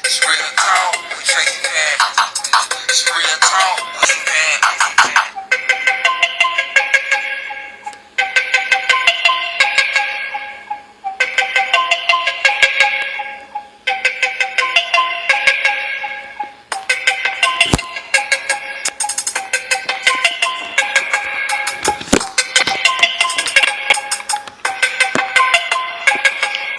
It's real talk with Traci Fant. It's real talk with Fant.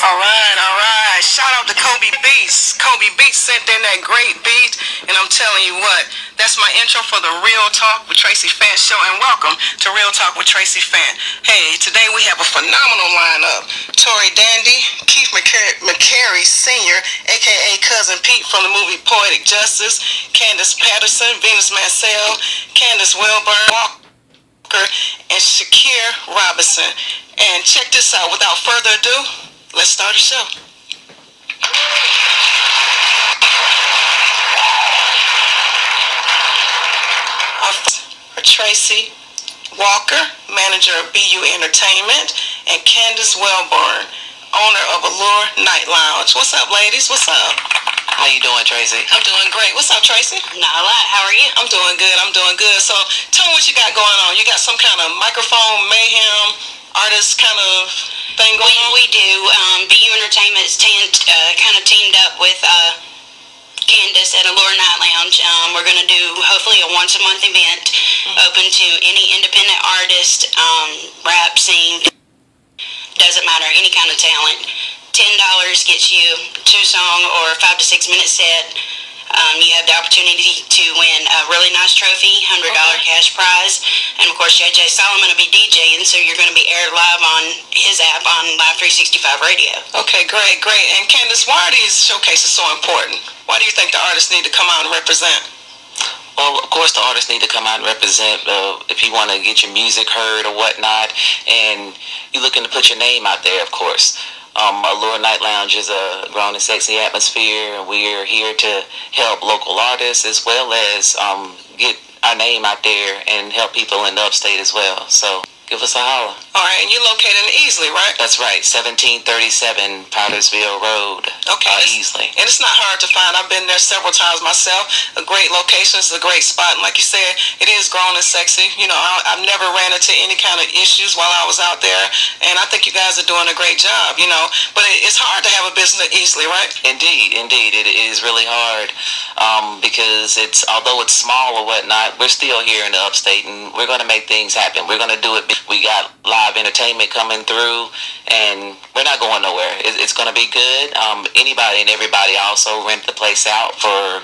All right, all right. Shout out to Kobe Beats. Kobe Beats sent in that great beat, and I'm telling you what, that's my intro for the Real Talk with Traci Fant show, and welcome to Real Talk with Traci Fant. Hey, today we have a phenomenal lineup. Tori Dandy, Keith McCary Sr., aka Cousin Pete from the movie Poetic Justice, Candace Patterson, Venus Mansell, Candace Wilburn, Walker, and Shakir Robinson. And check this out, without further ado, let's start the show. Tracy Walker, manager of BU Entertainment, and Candace Wellborn, owner of Allure Night Lounge. What's up, ladies? What's up? How you doing, Tracy? I'm doing great. What's up, Tracy? Not a lot. How are you? I'm doing good. I'm doing good. So tell me what you got going on. You got some kind of microphone mayhem artist kind of thing going on? We do. BU Entertainment is kind of teamed up with Candace at Allure Night Lounge. We're going to do hopefully a once a month event open to any independent artist, rap, sing, doesn't matter, any kind of talent. $10 gets you 2-song or 5 to 6 minute set. You have the opportunity to win a really nice trophy, $100 cash prize, and of course JJ Solomon will be DJing, so you're going to be aired live on his app on Live 365 Radio. Okay, great. And Candace, why are these showcases so important? Why do you think the artists need to come out and represent? Well, of course, the artists need to come out and represent if you want to get your music heard or whatnot, and you're looking to put your name out there, of course. Allure Night Lounge is a grown and sexy atmosphere, and we are here to help local artists as well as get our name out there and help people in the upstate as well. So give us a holler. All right, and you're located in Easley, right? That's right, 1737 Powdersville Road. Okay. Easley. And it's not hard to find. I've been there several times myself. A great location. It's a great spot. And like you said, it is grown and sexy. You know, I've never ran into any kind of issues while I was out there. And I think you guys are doing a great job, you know. But it's hard to have a business at Easley, right? Indeed. It is really hard because although it's small or whatnot, we're still here in the upstate, and we're going to make things happen. We're going to do it. We got live entertainment coming through, and we're not going nowhere. It's going to be good. Anybody and everybody also rent the place out for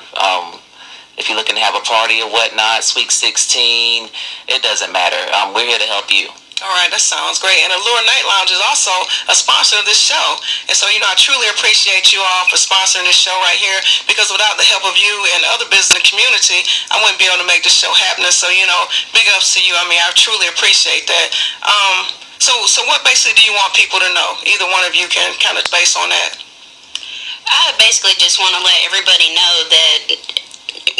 if you're looking to have a party or whatnot, Sweet 16, it doesn't matter. We're here to help you. All right, that sounds great. And Allure Night Lounge is also a sponsor of this show. And so, you know, I truly appreciate you all for sponsoring this show right here, because without the help of you and other business in the community, I wouldn't be able to make this show happen. So, you know, big ups to you. I mean, I truly appreciate that. So what basically do you want people to know? Either one of you can kind of base on that. I basically just want to let everybody know that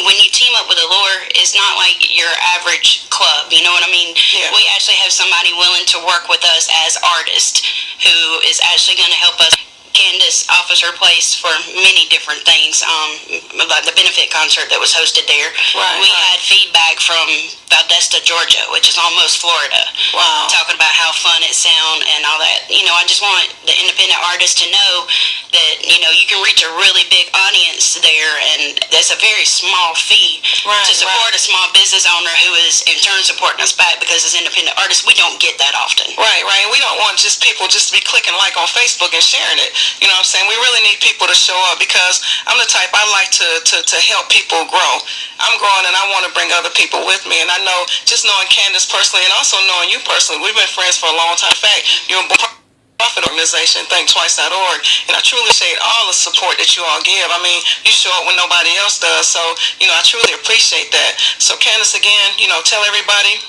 when you team up with Allure, it's not like your average club, you know what I mean? Yeah. We actually have somebody willing to work with us as artists who is actually going to help us. Candace offers her place for many different things, like the benefit concert that was hosted there. We had feedback from Valdosta, Georgia, which is almost Florida. Wow. Talking about how fun it sounds and all that. You know, I just want the independent artists to know that, you know, you can reach a really big audience there, and that's a very small fee to support a small business owner who is in turn supporting us back, because as independent artists, we don't get that often. Right. And we don't want just people just to be clicking like on Facebook and sharing it. You know what I'm saying? We really need people to show up, because I'm the type, I like to help people grow. I'm growing, and I want to bring other people with me. And I know, just knowing Candace personally and also knowing you personally, we've been friends for a long time. In fact, you're a profit organization, thinktwice.org, and I truly appreciate all the support that you all give. I mean, you show up when nobody else does, so, you know, I truly appreciate that. So, Candace, again, you know, tell everybody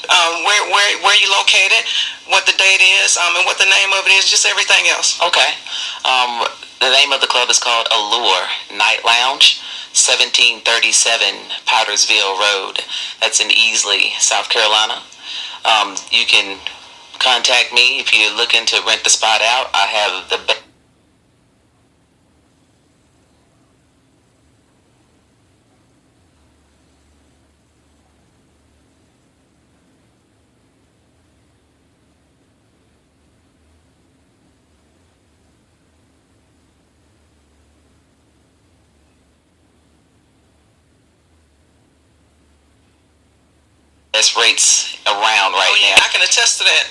where you located, what the date is, and what the name of it is, just everything else. Okay. The name of the club is called Allure Night Lounge, 1737 Powdersville Road. That's in Easley, South Carolina. You can contact me if you're looking to rent the spot out. I have the best rates around right yeah, now. I can attest to that.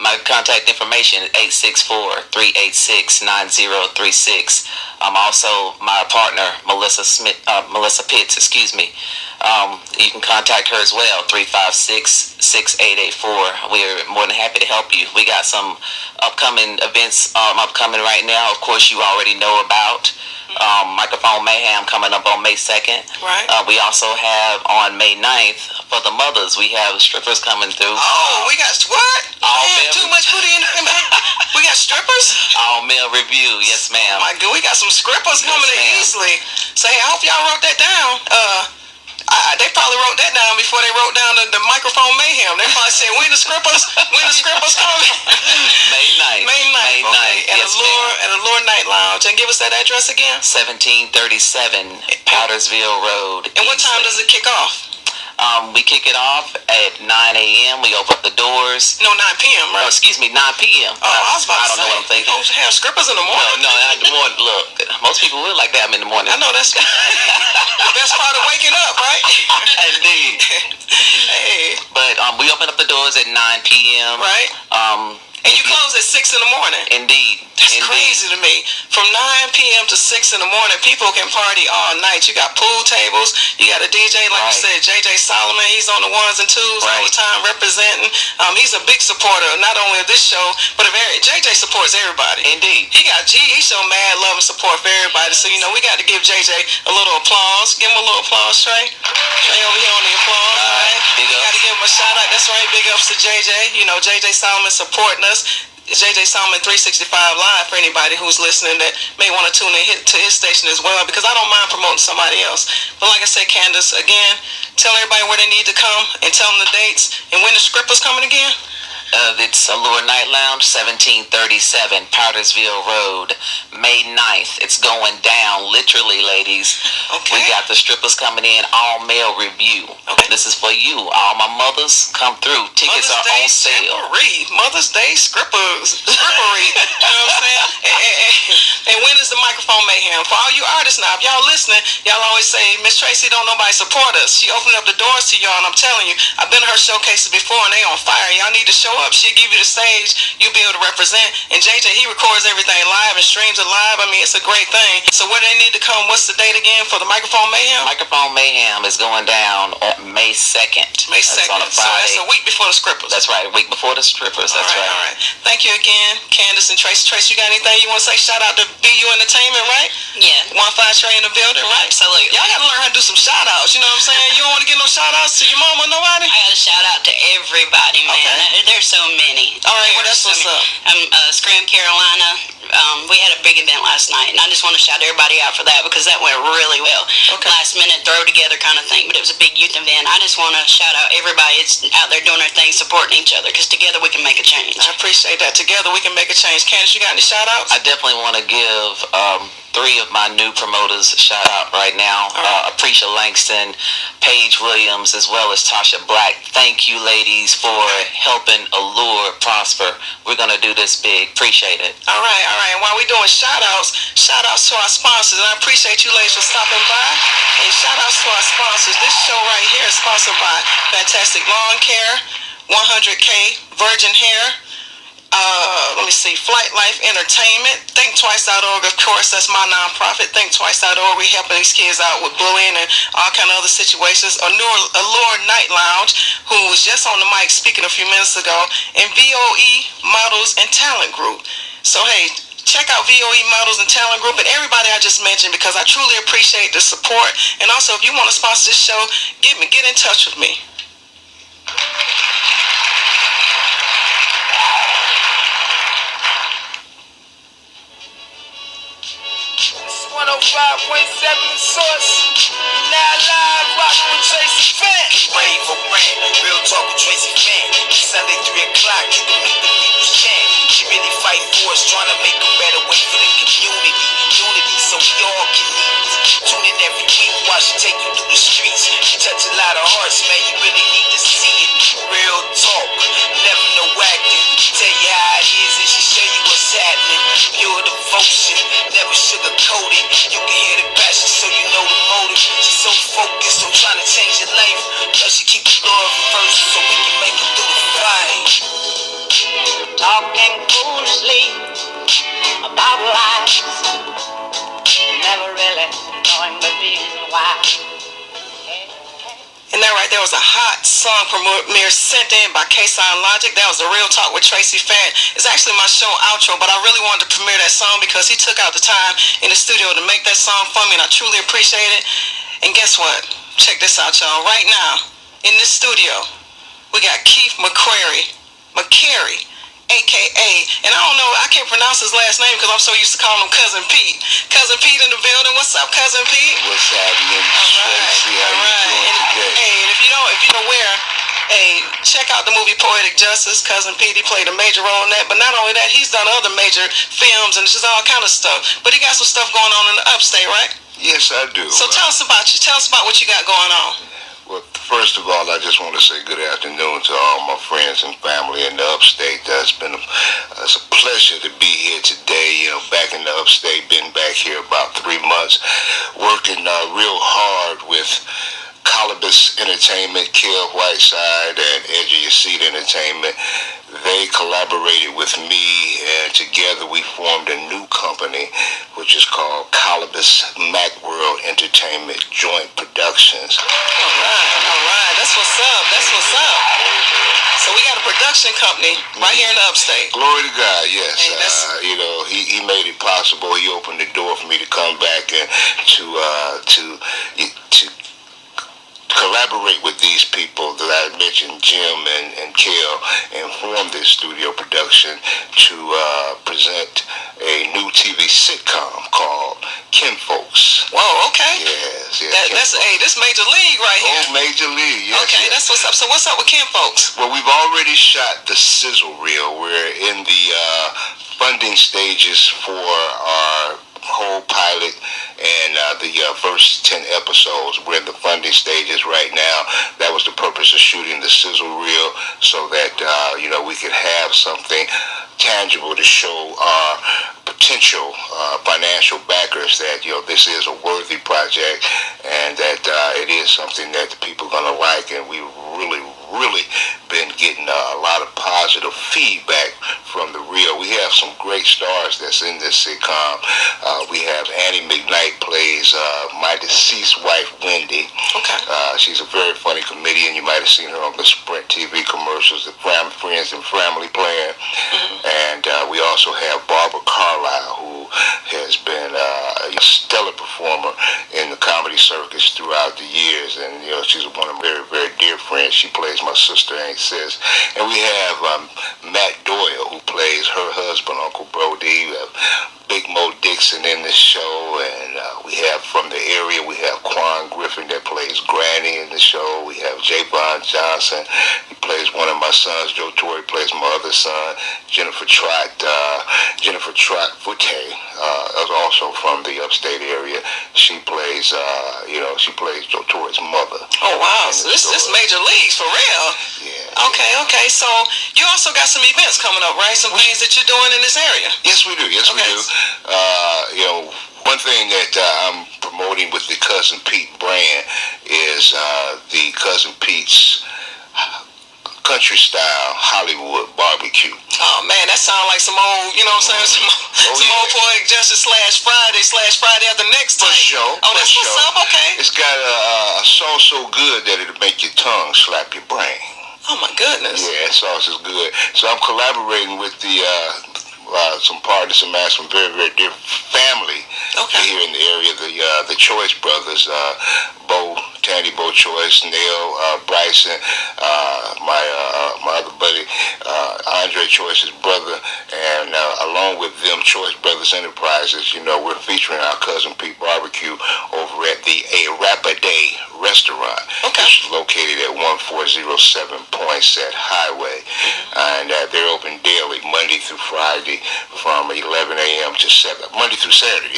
My contact information is 864-386-9036. Also my partner Melissa Pitts, excuse me. You can contact her as well, 356-6884. We're more than happy to help you. We got some upcoming events upcoming right now. Of course, you already know about Microphone Mayhem coming up on May 2nd. Right. We also have on May 9th for the mothers, we have strippers coming through. Oh, we got what? Man, too much booty in the We got strippers? All male review, yes ma'am. Oh my God, we got some strippers coming in easily. So hey, I hope y'all wrote that down. They probably wrote that down before they wrote down the Microphone Mayhem. They probably said, when the strippers coming? May 9th. May 9th. May 9th. Okay. Yes, and Allure Night Lounge. And give us that address again. 1737 Powdersville Road. And what time does it kick off? We kick it off at 9 a.m. We open up the doors. No, 9 p.m., right? Oh, excuse me, 9 p.m. Oh, I was about to say. I don't know what I'm thinking. You don't have strippers in the morning? No, not in the morning. Look, most people would like to have them in the morning. I know, that's the best part of waking up, right? Indeed. Hey. But we open up the doors at 9 p.m. Right. And you close at 6 in the morning. Indeed. That's crazy to me. From 9 p.m. to 6 in the morning, people can party all night. You got pool tables. You got a DJ, like you said, JJ Solomon. He's on the ones and twos all the time representing. He's a big supporter, not only of this show, but JJ supports everybody. Indeed. He show mad love and support for everybody. So, we got to give JJ a little applause. Give him a little applause, Trey. Trey over here on the applause. All right. Big ups. Got to give him a shout out. That's right. Big ups to JJ. JJ Solomon supporting us. JJ Solomon 365 Live for anybody who's listening that may want to tune in to his station as well, because I don't mind promoting somebody else. But like I said, Candace, again, tell everybody where they need to come and tell them the dates and when the script's coming again. It's Allure Night Lounge, 1737 Powdersville Road, May 9th. It's going down, literally, ladies. Okay. We got the strippers coming in, all male review. Okay. This is for you. All my mothers, come through. Tickets are on sale. Mother's Day strippery. You know what I'm saying? And when is the Microphone Mayhem? For all you artists now, if y'all listening, y'all always say, Miss Traci, don't nobody support us. She opened up the doors to y'all, and I'm telling you, I've been to her showcases before, and they on fire. Y'all need to show up. She'll give you the stage. You'll be able to represent. And JJ, he records everything live and streams it live. I mean, it's a great thing. So where they need to come, what's the date again for the Microphone Mayhem? Microphone Mayhem is going down on May 2nd. May 2nd. That's on a Friday. So that's a week before the strippers. That's right, a week before the strippers. That's right. All right. Thank you again, Candace and Trace. Trace, you got anything you want to say? Shout out to BU Entertainment, right? Yeah. 1-5 Trey in the building, right? Absolutely. Y'all got to learn how to do some shout outs. You know what I'm saying? You don't want to get no shout outs to your mama, nobody? I got to shout out to everybody, man. Okay. There's so many. All right, well, that's what's up. Scram, Carolina. We had a big event last night, and I just want to shout everybody out for that, because that went really well. Okay. Last minute throw together kind of thing, but it was a big youth event. I just want to shout out everybody that's out there doing their thing, supporting each other, because together we can make a change. I appreciate that. Together we can make a change. Candace, you got any shout outs? I definitely want to give 3 of my new promoters a shout out right now. Aprecia Langston, Paige Williams, as well as Tasha Black. Thank you, ladies, for helping Allure prosper. We're going to do this big. Appreciate it. All right. And while we're doing shout outs to our sponsors. And I appreciate you ladies for stopping by. And shout outs to our sponsors. This show right here is sponsored by Fantastic Lawn Care, 100K Virgin Hair, let me see, Flight Life Entertainment, ThinkTwice.org, of course, that's my nonprofit, ThinkTwice.org. We helping these kids out with bullying and all kind of other situations. Allure Night Lounge, who was just on the mic speaking a few minutes ago, and VOE Models and Talent Group. So hey, check out VOE Models and Talent Group and everybody I just mentioned, because I truly appreciate the support. And also, if you want to sponsor this show, get in touch with me. 105.7 Source. Now live, rocking with Traci Fant. Ready for rant, real talk with Traci Fant. Sunday 3 o'clock, you can meet the people's chant. She really fight for us, trying to make a better way for the community. Unity, so we all can meet. Tune in every week while she take you through the streets. She touch a lot of hearts, man, you really need to see it. Real talk, never no acting. Tell you how it is and she show you what's happening. Pure devotion, never sugarcoated. You can hear the passion so you know the motive. She's so focused on trying to change your life. keep the Lord first so we can make it through the fight. Talking foolishly about life, never really knowing the reason why. And that right there was a hot song premiere sent in by K-Sign Logic. That was the Real Talk with Traci Fant. It's actually my show outro, but I really wanted to premiere that song because he took out the time in the studio to make that song for me, and I truly appreciate it. And guess what? Check this out, y'all. Right now, in this studio, we got Keith McCrary, a.k.a. and I don't know, I can't pronounce his last name because I'm so used to calling him Cousin Pete. Cousin Pete in the building. What's up, Cousin Pete? What's happening, Traci? How you doing today? Hey, and if you're aware, hey, check out the movie Poetic Justice. Cousin Pete, he played a major role in that. But not only that, he's done other major films and just all kind of stuff. But he got some stuff going on in the upstate, right? Yes, I do. So tell us about you. Tell us about what you got going on. Well, first of all, I just want to say good afternoon to all my friends and family in the upstate. It's a pleasure to be here today. Back in the upstate, been back here about 3 months, working real hard with Calibus Entertainment, Kill Whiteside, and Edge of Your Seat Entertainment. They collaborated with me, and together we formed a new company, which is called Calibus Macworld Entertainment Joint Productions. All right. That's what's up. So we got a production company right here in the upstate. Glory to God, yes. Hey, he made it possible. He opened the door for me to come back and to collaborate with these people that I mentioned, Jim and Kel, and form this studio production to present a new TV sitcom called Kinfolks. Whoa, okay. Yes. This major league right here. Oh, major league, yes. Okay, yes. that's what's up. So what's up with Kinfolks? Well, we've already shot the sizzle reel. We're in the funding stages for our whole pilot and the first 10 episodes. We're in the funding stages right now. That was the purpose of shooting the sizzle reel, so that we could have something tangible to show our potential financial backers that this is a worthy project, and that it is something that the people are gonna like. And we really been getting a lot of positive feedback from the reel. We have some great stars that's in this sitcom. We have Annie McKnight plays my deceased wife, Wendy. Okay. She's a very funny comedian. You might have seen her on the Sprint TV commercials, the Friends and Family Plan. Mm-hmm. And we also have Barbara Carlisle, who has been a stellar performer in the comedy circus throughout the years. And she's one of my very, very dear friends. She plays my sister, Aunt Sis. And we have Matt Doyle, who plays her husband, Uncle Brody. We have Big Mo Dixon in the show, and we have from the area, we have Quan Griffin that plays Granny in the show. We have Javon Johnson, he plays one of my sons. Joe Torre plays my other son. Jennifer Trott Foote, also from the upstate area. She plays Joe Torre's mother. Oh wow! So this major leagues for real. Yeah. Okay. So you also got some events coming up, right? Some things that you're doing in this area. Yes, we do. Yes, we do. One thing that I'm promoting with the Cousin Pete brand is the Cousin Pete's country style Hollywood barbecue. Oh man, that sounds like some old, some old Poetic Justice Friday after next time. For sure. Oh, that's what's up. Okay. It's got a sauce so good that it'll make your tongue slap your brain. Oh my goodness. Yeah, that sauce is good. So I'm collaborating with the some partners of mine, some very, very dear family here in the area. The Choice brothers, Tandy Bo Choice, Neil, Bryson, my other buddy, Andre Choice's brother, and along with them, Choice Brothers Enterprises. We're featuring our Cousin Pete barbecue over at the Arapaday restaurant, which is located at 1407 Poinsett Highway, and they're open daily, Monday through Friday, from 11 a.m. to 7. Monday through Saturday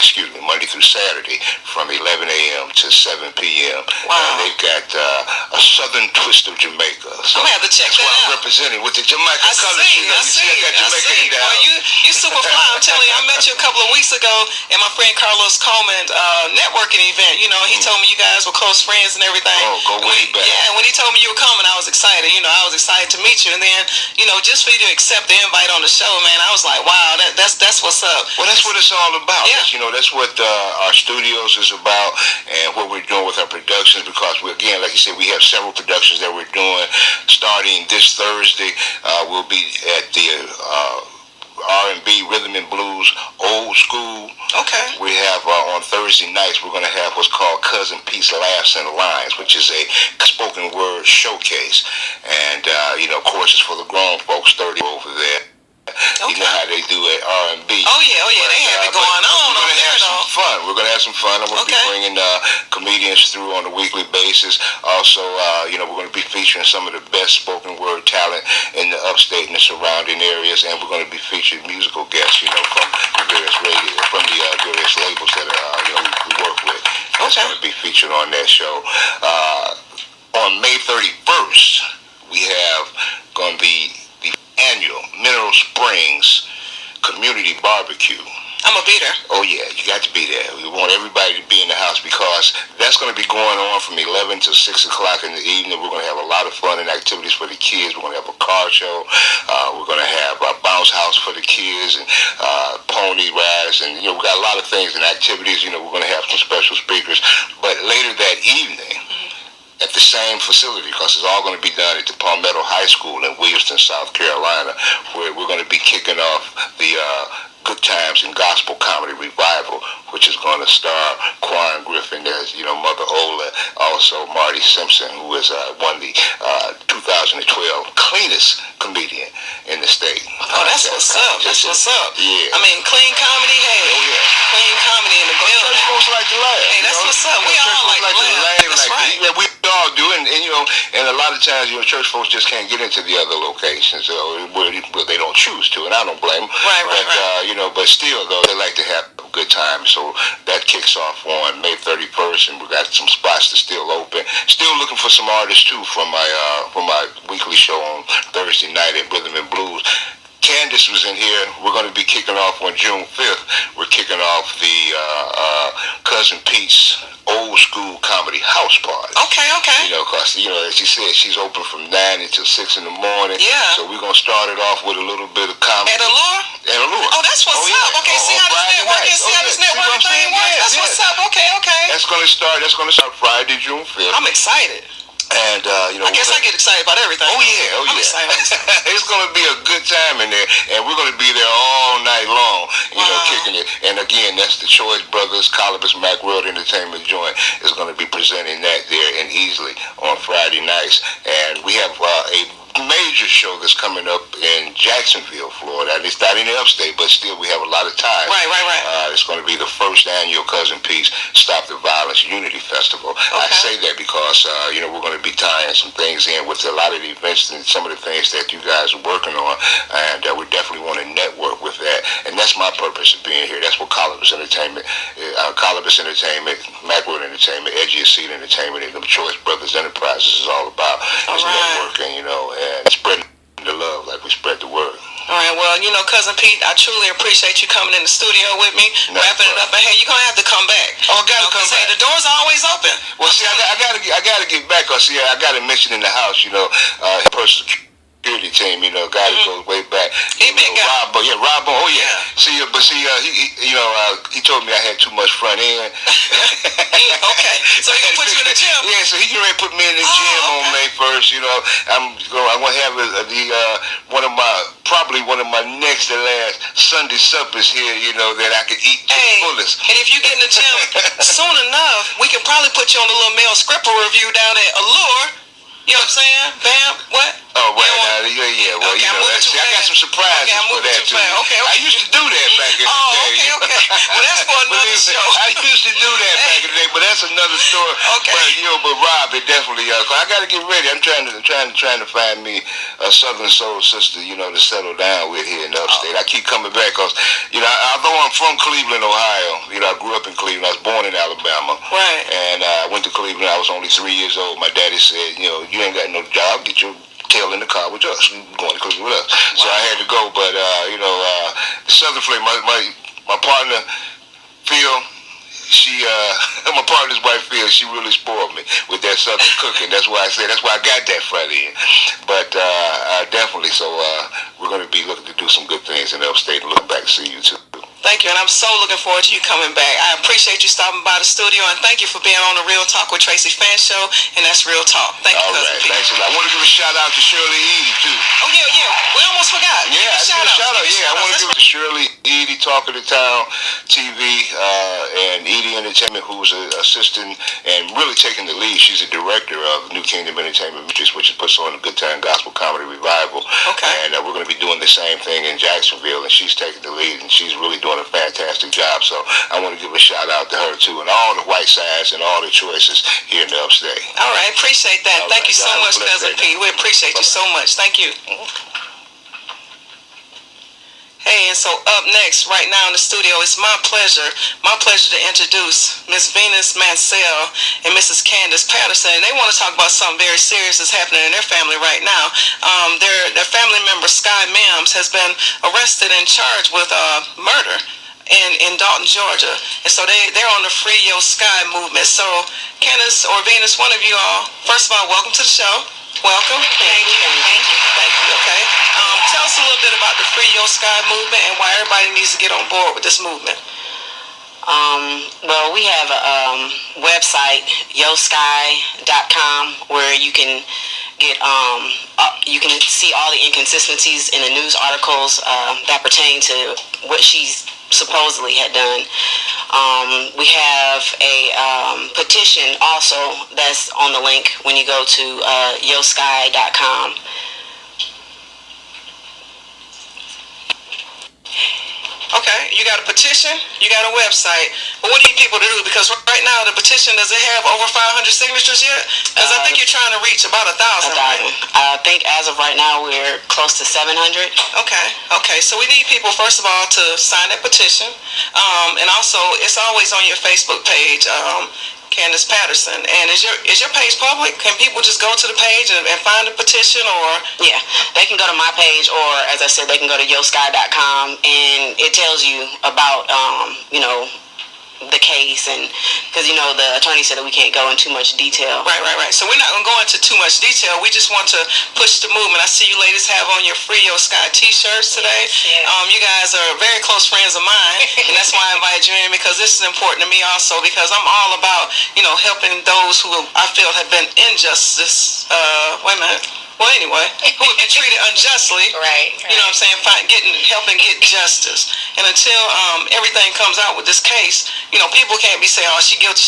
from 11 a.m. to 7 p.m. Wow. And they've got a southern twist of Jamaica. So I'm gonna have to check that's that why I'm out. representing with the Jamaican colors. I see. I got Jamaica in the Well, house. you super fly. I'm telling you, I met you a couple of weeks ago at my friend Carlos Coleman networking event. You know, he told me you guys were close friends and everything. Oh, go way back. Yeah, when he told me you were coming, I was excited. You know, I was excited to meet you. And then, you know, just for you to accept the invite on the show, man, I was like, wow, that's what's up. Well, that's what it's all about. Yeah. That's what our studios is about, and what we're doing with our productions. Because again, like you said, we have several productions that we're doing. Starting this Thursday, we'll be at the R&B, rhythm and blues, old school. Okay. We have on Thursday nights, we're going to have what's called Cousin Pete's Laughs and Lines, which is a spoken word showcase. And, of course, it's for the grown folks, 30 over there. Okay. You know how they do at R&B. Oh yeah, they have it going on. We're going to have some fun. We're going to have some fun. I'm going to be Okay. bringing comedians through on a weekly basis. Also, we're going to be featuring some of the best spoken word talent in the upstate and the surrounding areas, and we're going to be featuring musical guests, from the various various labels that we work with. That's Okay. going to be featured on that show. On May 31st, we have going to be the annual Mineral Springs Community Barbecue. I'm gonna be there. Oh yeah, you got to be there. We want everybody to be in the house because that's going to be going on from 11 to 6 o'clock in the evening. We're going to have a lot of fun and activities for the kids. We're going to have a car show. We're going to have a bounce house for the kids and pony rides, and we got a lot of things and activities. We're going to have some special speakers. But later that evening, at the same facility, because it's all going to be done at the Palmetto High School in Williamston, South Carolina, where we're going to be kicking off the Good Times and Gospel Comedy Revival, which is going to star Quan Griffin as, Mother Ola, also Marty Simpson, who is won the 2012 cleanest comedian in the state. Oh, that's what's up. That's what's up. Yeah. I mean, clean comedy, hey. Oh, yeah. Clean comedy in the building. Church folks like to laugh. Hey, that's what's up. We all like to laugh. That's right. Yeah, we all do, and a lot of times, church folks just can't get into the other locations where they don't choose to, and I don't blame them. Right. But still, though, they like to have a good time. So that kicks off on May 31st, and we got some spots that's still open. Still looking for some artists too from my weekly show on Thursday night at Rhythm and Blues. Candace was in here. We're going to be kicking off on June 5th. We're kicking off the Cousin Pete's Old School Comedy House Party. Okay. Because, as she said, she's open from 9 until 6 in the morning. Yeah. So we're going to start it off with a little bit of comedy. At Allure? At Allure. Oh, that's what's up. Okay, see how this networking, see how this networking thing works? That's what's up. Okay. That's going to start Friday, June 5th. I'm excited. And, I guess I get excited about everything. Oh, yeah. I'm excited. It's going to be a good time in there, and we're going to be there all night long, kicking it. And again, that's the Choice Brothers, Colobus Macworld Entertainment Joint is going to be presenting that there in Easley on Friday nights. And we have a major show that's coming up in Jacksonville, Florida. It's not in the upstate, but still we have a lot of time. Right. It's going to be the first annual Cousin Pete's Stop the Violence Unity Festival. Okay. I say that because, we're going to be tying some things in with a lot of the events and some of the things that you guys are working on, and we definitely want to network with that. And that's my purpose of being here. That's what Colobus Entertainment, Macworld Entertainment, Edgy Seed Entertainment, and the Choice Brothers Enterprises is all about. It's networking, and spreading the love like we spread the word. All right, well, Cousin Pete, I truly appreciate you coming in the studio with me, wrapping it up. And hey, you're gonna have to come back. Oh, I gotta come back. Hey, the doors are always open. Well, see, I gotta get back. Cause see, I gotta mention in the house, personal security team, guy that goes way back. He big guy. Rob. Oh yeah. He told me I had too much front end. Okay, so he can put you in the gym. Yeah, so he can really put me in the gym on May 1st. I'm gonna have probably one of my next to last Sunday suppers here. That I can eat to the fullest. And if you get in the gym soon enough, we can probably put you on the little Mel Scripper review down at Allure. You know what I'm saying? Bam, what? Oh, right now, yeah. Well, okay, I got some surprises for that, too. Okay. I used to do that back in the day. Okay. Well, that's for another show. I used to do that back in the day, but that's another story. Okay. But Rob, it definitely, I got to get ready. I'm trying to find me a Southern soul sister, to settle down with here in the upstate. I keep coming back because, although I'm from Cleveland, Ohio, I grew up in Cleveland. I was born in Alabama. Right. And I went to to Cleveland. I was only 3 years old. My daddy said, you know, you ain't got no job. Get your tail in the car with us. You going to Cleveland with us. Wow. So I had to go. But you know, the Southern flavor. My partner Phil. My partner's wife Phil, she really spoiled me with that Southern cooking. That's why I got that Friday in. But definitely, so we're going to be looking to do some good things in the upstate and look back to see you too. Thank you, and I'm so looking forward to you coming back. I appreciate you stopping by the studio, and thank you for being on the Real Talk with Traci Fant show, and that's Real Talk. Thank you, All right, thanks a lot. I want to give a shout out to Shirley Edie too. Oh yeah, we almost forgot. Yeah, shout out. Yeah, I want to give it to Shirley Edie, Talk of the Town TV, and Edie Entertainment, who's an assistant and really taking the lead. She's a director of New Kingdom Entertainment Ministries, which puts on a Good Time Gospel Comedy Revival. Okay. And we're going to be doing the same thing in Jacksonville, and she's taking the lead, and she's really doing a fantastic job. So I want to give a shout out to her too, and all the white sides and all the choices here in the upstate. All right, appreciate that. All Thank right. you so much, Cousin P. We appreciate you so much. Thank you. Hey, and so up next, right now in the studio, it's my pleasure to introduce Miss Venus Mansell and Mrs. Candace Patterson. And they want to talk about something very serious that's happening in their family right now. Their family member, Sky Mims, has been arrested and charged with murder in Dalton, Georgia. And so they're on the Free Your Sky movement. So Candace or Venus, one of you all, first of all, welcome to the show. Welcome. Thank you. Okay. Tell us a little bit about the Free Your Sky movement and why everybody needs to get on board with this movement. Well, we have a website, yosky.com, where you can get you can see all the inconsistencies in the news articles that pertain to what she's supposedly had done. We have a petition also that's on the link when you go to yosky.com. Okay, you got a petition, you got a website, but what do you need people to do? Because right now the petition, does it have over 500 signatures yet? Because I think you're trying to reach about 1,000. Right? I think as of right now we're close to 700. Okay, so we need people first of all to sign that petition, and also it's always on your Facebook page. Candace Patterson. And is your page public? Can people just go to the page and find the petition, or? Yeah, they can go to my page, or as I said, they can go to yosky.com, and it tells you about the case, and because the attorney said that we can't go into too much detail. Right. So we're not going to go into too much detail. We just want to push the movement. I see you ladies have on your Free Your Sky t-shirts today. Yes. You guys are very close friends of mine, and that's why I invited you in, because this is important to me also, because I'm all about helping those who I feel have been injustice. Well, anyway, who have been treated unjustly. Right. You know what I'm saying? Helping get justice. And until everything comes out with this case, people can't be saying, oh, she guilty.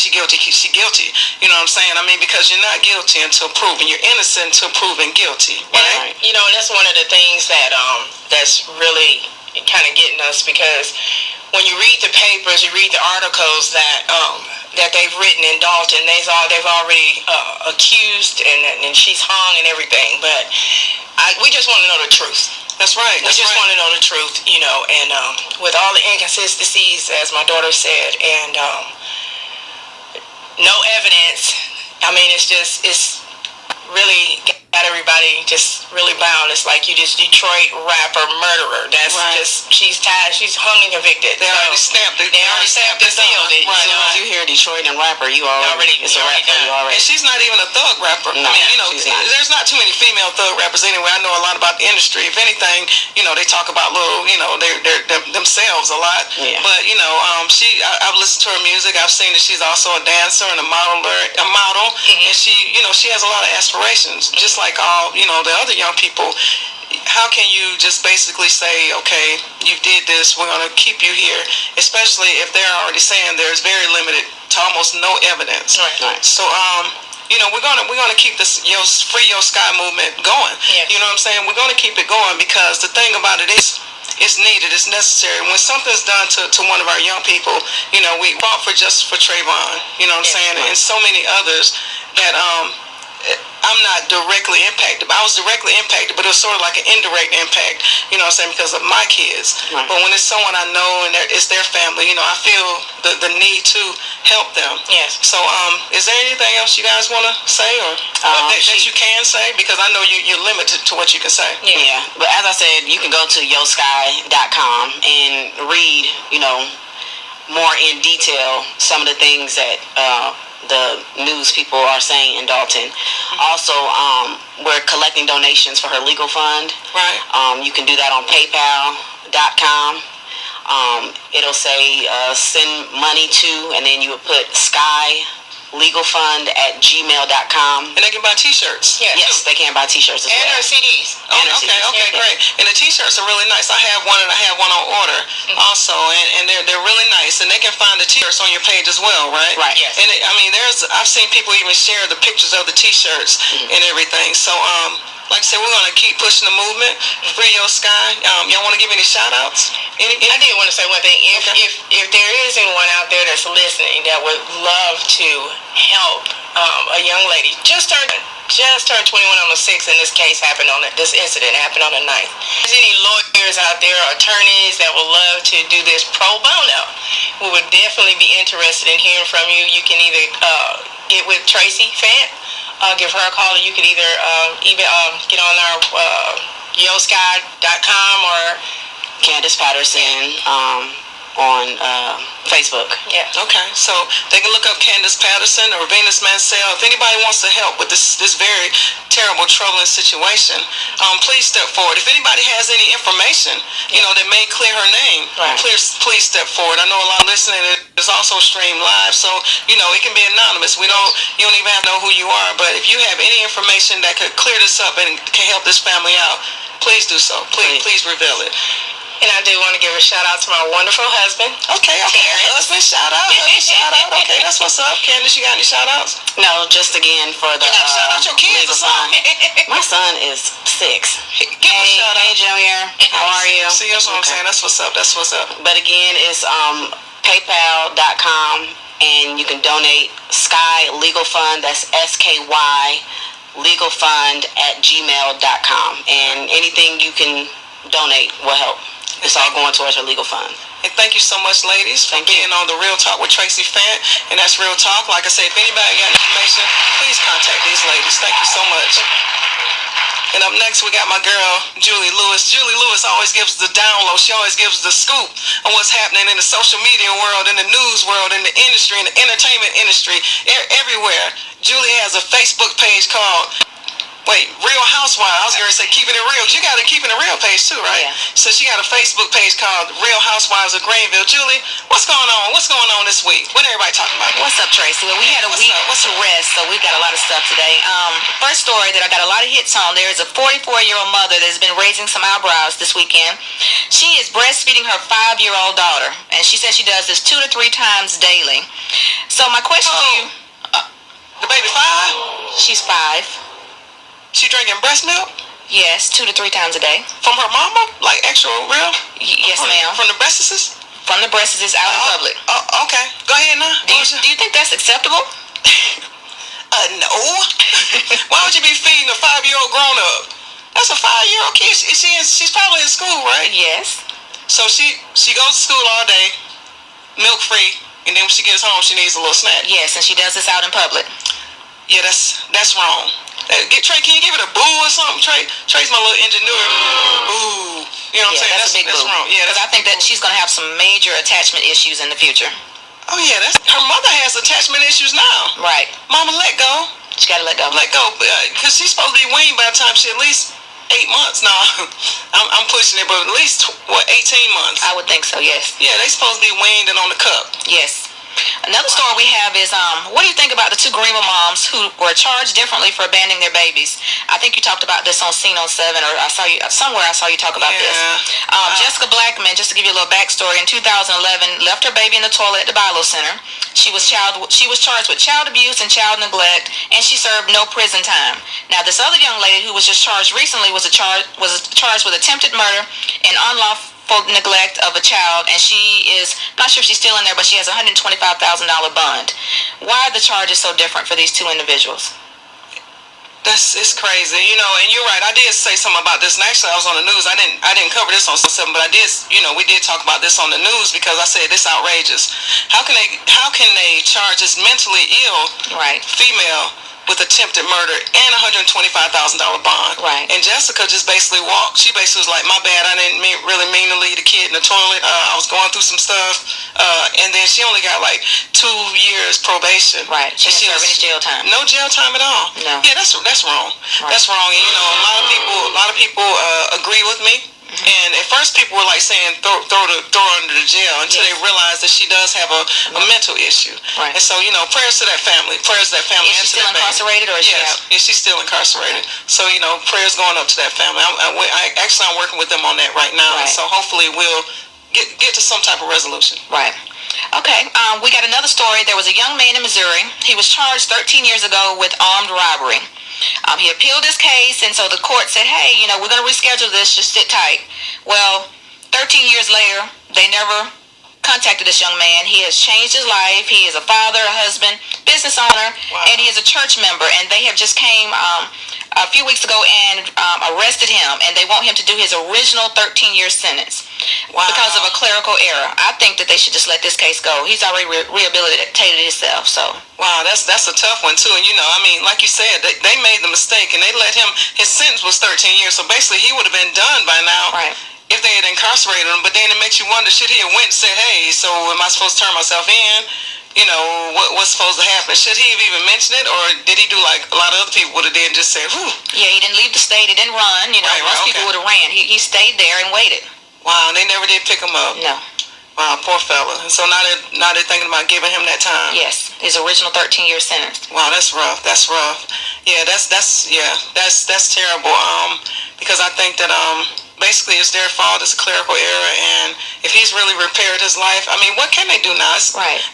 You know what I'm saying? I mean, because you're not guilty until proven. You're innocent until proven guilty. Right? And, that's one of the things that that's really kind of getting us, because when you read the papers, you read the articles that they've written in Dalton, they've already accused, and she's hung and everything. But we just want to know the truth. That's right. We just want to know the truth, and with all the inconsistencies, as my daughter said, and no evidence. I mean, it's really got everybody just really bound. It's like you just Detroit rapper murderer. That's just she's hung and convicted. They already stamped it. They already stamped and sealed it. Right. As soon as you hear Detroit and rapper, it's a rapper. And she's not even a thug rapper. No, I mean, she's not. There's not too many female thug rappers anyway. I know a lot about the industry. If anything, they talk about little, themselves a lot. Yeah. But I've listened to her music. I've seen that she's also a dancer and a model, and she has a lot of aspirations, just like all the other young people. How can you just basically say, okay, you did this, we're going to keep you here, especially if they're already saying there's very limited to almost no evidence. Right. So we're gonna keep this Free Your Sky movement going. Yes. You know what I'm saying? We're gonna keep it going, because the thing about it is, it's needed, it's necessary. When something's done to one of our young people, we fought for justice for Trayvon, you know what I'm saying, and so many others that I'm not directly impacted. I was directly impacted, but it was sort of like an indirect impact, you know what I'm saying, because of my kids. Right. But when it's someone I know and it's their family, you know, I feel the need to help them. Yes. So, is there anything else you guys want to say or that you can say? Because I know you're limited to what you can say. Yeah. But as I said, you can go to yosky.com and read, you know, more in detail some of the things that the news people are saying in Dalton. Mm-hmm. Also, we're collecting donations for her legal fund. Right. You can do that on paypal.com. It'll say send money to, and then you would put skylegalfund@gmail.com. And they can buy t-shirts. Yes, they can buy t-shirts as well. And her CDs. Okay, great. And the t-shirts are really nice. I have one and I have one on order also, and they're really nice. And they can find the t-shirts on your page as well, right? Right. Yes. And I've seen people even share the pictures of the t-shirts and everything. So like I said, we're gonna keep pushing the movement. Free Your Sky. Y'all want to give any shout outs? I did want to say one thing. If there is anyone out there that's listening that would love to help a young lady just turned 21 on the 6th, and this incident happened on the 9th. If there's any lawyers out there or attorneys that would love to do this pro bono, we would definitely be interested in hearing from you. You can either get with Traci Fant, give her a call, or you can either even get on our yosky.com or Candace Patterson on Facebook. Yeah. Okay. So they can look up Candace Patterson or Venus Mansell. If anybody wants to help with this very terrible, troubling situation, please step forward. If anybody has any information, you know, that may clear her name, please step forward. I know a lot of listening is also streamed live, so you know it can be anonymous. You don't even have to know who you are. But if you have any information that could clear this up and can help this family out, please do so. Please reveal it. And I do want to give a shout out to my wonderful husband. Okay. Husband shout out. Okay, that's what's up. Candace, you got any shout outs? No, just again for the shout out your kids or something. My son is 6. Give him a shout out. Hey Junior, how are you? See, that's what I'm saying. That's what's up. But again, it's paypal.com, and you can donate Sky Legal Fund. That's SKY legalfund@gmail.com, and anything you can donate will help. It's all going towards her legal fund. And thank you so much, ladies, for being on the Real Talk with Traci Fant. And that's Real Talk. Like I said, if anybody got information, please contact these ladies. Thank you so much. And up next, we got my girl, Julie Lewis. Julie Lewis always gives the download. She always gives the scoop on what's happening in the social media world, in the news world, in the industry, in the entertainment industry, everywhere. Julie has a Facebook page called Real Housewives. I was going to say Keeping It Real. You got a Keeping It Real page too, right? Yeah. So she got a Facebook page called Real Housewives of Greenville. Julie, what's going on? What's going on this week? What everybody talking about? What's up, Tracy? Well, we had a week to rest, so we've got a lot of stuff today. First story that I got a lot of hits on. There is a 44-year-old mother that's been raising some eyebrows this weekend. She is breastfeeding her 5-year-old daughter, and she says she does this 2 to 3 times daily. So my question to you... The baby 5? She's 5. She drinking breast milk? Yes, 2 to 3 times a day. From her mama? Like actual real? Yes, ma'am. From the breastises? From the breastises out in public. Okay. Go ahead now. Do you think that's acceptable? No. Why would you be feeding a 5-year-old grown up? That's a 5-year-old kid. She's probably in school, right? Yes. So she goes to school all day, milk free, and then when she gets home, she needs a little snack. Yes, and she does this out in public. Yeah, that's wrong. Trey, can you give it a boo or something? Trey's my little engineer. Boo. You know what I'm saying? That's a big boo. Wrong. Yeah, because I think that she's going to have some major attachment issues in the future. Oh yeah, her mother has attachment issues now. Right. Mama, let go. She got to let go. Let go, because she's supposed to be weaned by the time she at least 8 months. Now, I'm pushing it, but at least 18 months. I would think so. Yes. Yeah, they supposed to be weaned and on the cup. Yes. Another story we have is, what do you think about the 2 Greenville moms who were charged differently for abandoning their babies? I think you talked about this on Scene on 7, or I saw you talk about this. Jessica Blackman, just to give you a little backstory, in 2011 left her baby in the toilet at the Bilo Center. She was charged with child abuse and child neglect, and she served no prison time. Now, this other young lady who was just charged recently was charged with attempted murder and unlawful neglect of a child, and she is, not sure if she's still in there, but she has a $125,000 bond. Why are the charges so different for these 2 individuals? It's crazy, and you're right. I did say something about this, and actually, I was on the news. I didn't cover this on 7, but I did. We did talk about this on the news because I said it's outrageous. How can they charge this mentally ill female with attempted murder and $125,000 bond? Right. And Jessica just basically walked. She basically was like, "My bad. I didn't really mean to leave the kid in the toilet. I was going through some stuff." And then she only got like 2 years probation. Right. She didn't serve any jail time. No jail time at all. No. Yeah, that's wrong. Right. That's wrong. And a lot of people agree with me. And at first, people were like saying throw her under the jail until they realized that she does have a mental issue. Right. And so prayers to that family. Prayers to that family. Is she still incarcerated or is she out? Yes, she's still incarcerated. So prayers going up to that family. I'm working with them on that right now. Right. So hopefully we'll get to some type of resolution. Right. Okay, we got another story. There was a young man in Missouri. He was charged 13 years ago with armed robbery. He appealed his case, and so the court said, hey, we're going to reschedule this. Just sit tight. Well, 13 years later, they never contacted this young man. He has changed his life. He is a father, a husband, business owner, and he is a church member. And they have just came a few weeks ago and arrested him, and they want him to do his original 13-year sentence because of a clerical error. I think that they should just let this case go. He's already rehabilitated himself. So wow, that's a tough one too. And like you said, they made the mistake and they let him. His sentence was 13 years, so basically he would have been done by now. Right. If they had incarcerated him. But then it makes you wonder, should he have went and said, hey, so am I supposed to turn myself in? What's supposed to happen? Should he have even mentioned it, or did he do like a lot of other people would have did and just say, whew? Yeah, he didn't leave the state. He didn't run. Most people would have ran. He stayed there and waited. Wow, they never did pick him up. No. Wow, poor fella. And so now they're thinking about giving him that time. Yes, his original 13-year sentence. Wow, that's rough. That's rough. Yeah, that's terrible. Because I think that basically it's their fault. It's a clerical error, and if he's really repaired his life, I mean, what can they do now?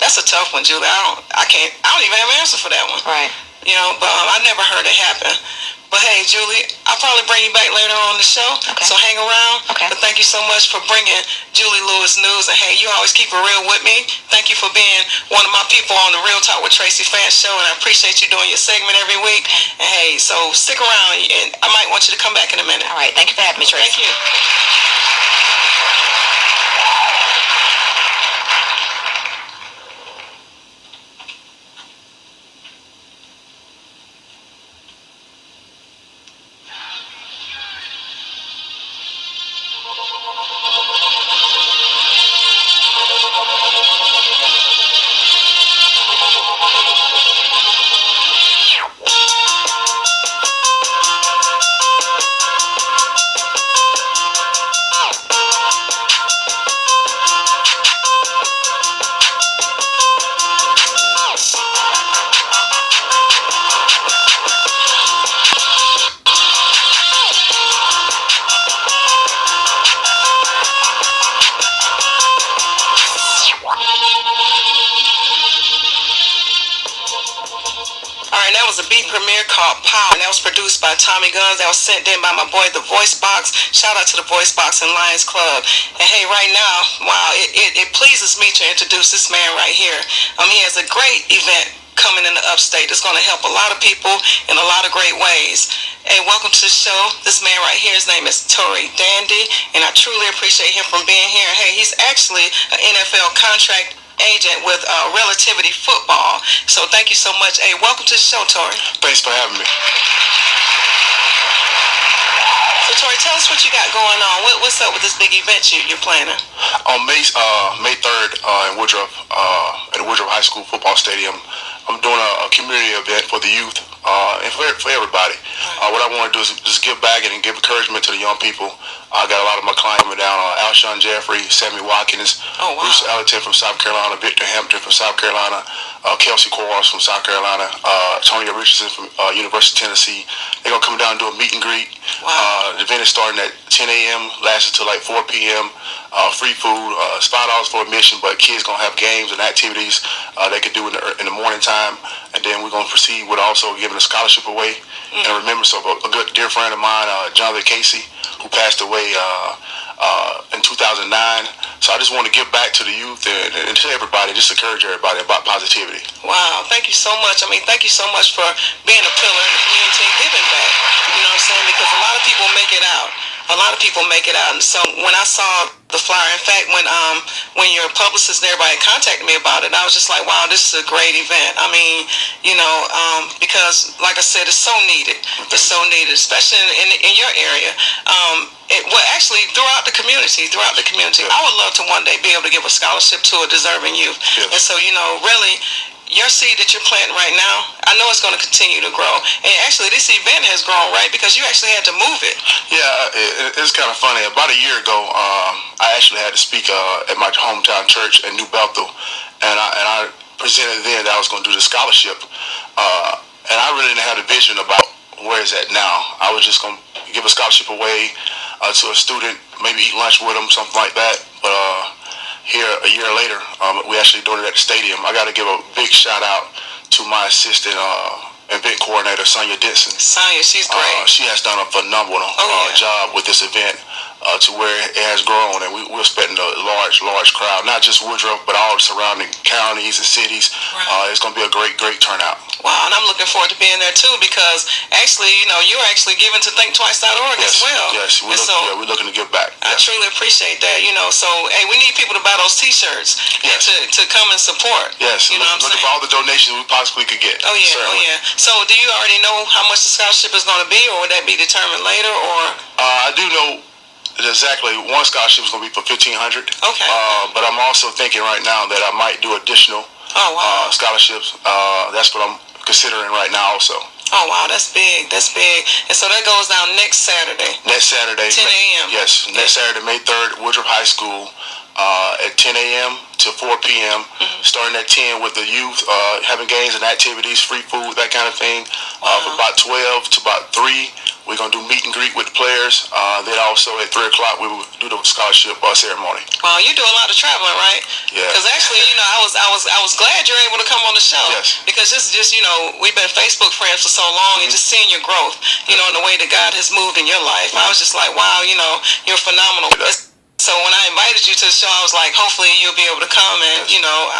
That's a tough one, Julie. I don't even have an answer for that one. Right. But I never heard it happen. But hey, Julie, I'll probably bring you back later on the show. Okay. So hang around. Okay. But thank you so much for bringing Julie Lewis News. And hey, you always keep it real with me. Thank you for being one of my people on the Real Talk with Traci Fant show. And I appreciate you doing your segment every week. Okay. And hey, so stick around. And I might want you to come back in a minute. All right. Thank you for having me, Traci. Thank you. Premiere called Power, and that was produced by Tommy Guns. That was sent in by my boy, The Voice Box. Shout out to The Voice Box and Lions Club. And hey, right now, wow, it pleases me to introduce this man right here. He has a great event coming in the upstate. It's going to help a lot of people in a lot of great ways. Hey, welcome to the show. This man right here, his name is Tory Dandy, and I truly appreciate him from being here. Hey, he's actually an NFL contract agent with Relativity Football. So thank you so much. Hey, welcome to the show, Tory. Thanks for having me. So Tory, tell us what you got going on. What's up with this big event you're planning? On May 3rd in Woodruff, at the Woodruff High School football stadium, I'm doing a community event for the youth and for everybody. What I want to do is just give back and give encouragement to the young people. I got a lot of my clients down, Alshon Jeffrey, Sammy Watkins, Bruce Ellington from South Carolina, Victor Hampton from South Carolina, Kelsey Quarles from South Carolina, Tony Richardson from University of Tennessee. They're going to come down and do a meet and greet. The event is starting at 10 a.m., lasting till like 4 p.m. Free food, $5 for admission, but kids going to have games and activities they can do in the morning time. And then we're going to proceed with also giving a scholarship away. And remembrance of a good dear friend of mine, Jonathan Casey, who passed away in 2009. So I just want to give back to the youth and to everybody, just encourage everybody about positivity. Wow, thank you so much. I mean, thank you so much for being a pillar in the community and giving back. You know what I'm saying? Because a lot of people make it out. A lot of people make it out. And so when I saw the flyer, in fact, when your publicist and everybody contacted me about it, I was just like, wow, this is a great event. I mean, because like I said, it's so needed. It's so needed, especially in your area. Actually, throughout the community. I would love to one day be able to give a scholarship to a deserving youth. Yes. And so, really, your seed that you're planting right now, I know it's going to continue to grow. And actually, this event has grown, right? Because you actually had to move it. Yeah, it's kind of funny. About a year ago, I actually had to speak at my hometown church in New Bethel, and I presented then that I was going to do the scholarship. And I really didn't have a vision about where it's at now. I was just going to give a scholarship away to a student, maybe eat lunch with them, something like that. But here, a year later, we actually doing it at the stadium. I got to give a big shout out to my assistant event coordinator, Sonia Denson. Sonia, she's great. She has done a phenomenal job with this event to where it has grown, and we're expecting a large crowd, not just Woodruff, but all the surrounding counties and cities. Right. It's going to be a great turnout. Wow, and I'm looking forward to being there too, because actually, you're actually giving to ThinkTwice.org as well. Yes, we're looking to give back. I truly appreciate that. So hey, we need people to buy those T-shirts and to come and support. Yes, looking for all the donations we possibly could get. Oh yeah, certainly. oh yeah. So do you already know how much the scholarship is going to be, or would that be determined later, or? I do know exactly one scholarship is going to be for $1,500. Okay. But I'm also thinking right now that I might do additional scholarships. That's what I'm considering right now also. Oh wow, that's big. And so that goes down next Saturday. 10 a.m. Yes, next Saturday, May 3rd, Woodruff High School, at 10 a.m. to 4 p.m. Starting at 10 with the youth, having games and activities, free food, that kind of thing. From about 12 to about 3, we're gonna do meet and greet with the players. Then also at 3 o'clock, we will do the scholarship ceremony. Wow, you do a lot of traveling, right? Yeah. Because actually, I was glad you're able to come on the show. Yes. Because just we've been Facebook friends for so long, and just seeing your growth, in the way that God has moved in your life, I was just like, wow, you're phenomenal. So when I invited you to the show, I was like, hopefully you'll be able to come, and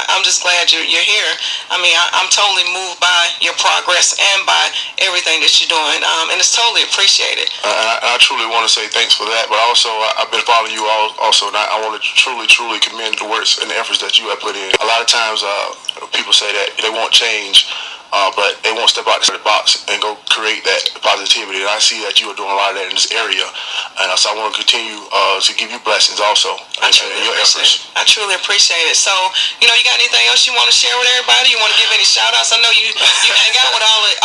I'm just glad you're here. I mean, I'm totally moved by your progress and by everything that you're doing, and it's totally appreciated. I truly want to say thanks for that, but also I've been following you also, and I want to truly commend the works and the efforts that you have put in. A lot of times people say that they won't change, but they won't step outside the box and go create that positivity. And I see that you are doing a lot of that in this area, and so I want to continue to give you blessings also in your efforts. I truly appreciate it. So, you got anything else you want to share with everybody? You want to give any shout outs? I know you hang out with all the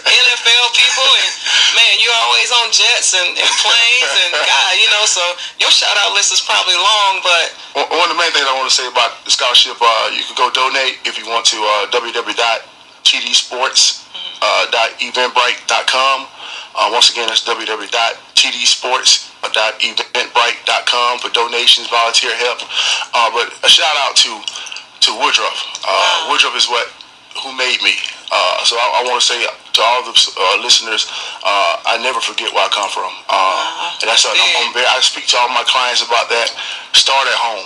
NFL people, and man, you're always on jets and planes, and God, so your shout out list is probably long, but one of the main things I want to say about the scholarship, you can go donate if you want to www.tdsports.eventbrite.com. Once again, that's www.tdsports.eventbrite.com for donations, volunteer help. But a shout out to Woodruff. Woodruff is who made me. So I want to say to all the listeners, I never forget where I come from. And that's I speak to all my clients about that. Start at home.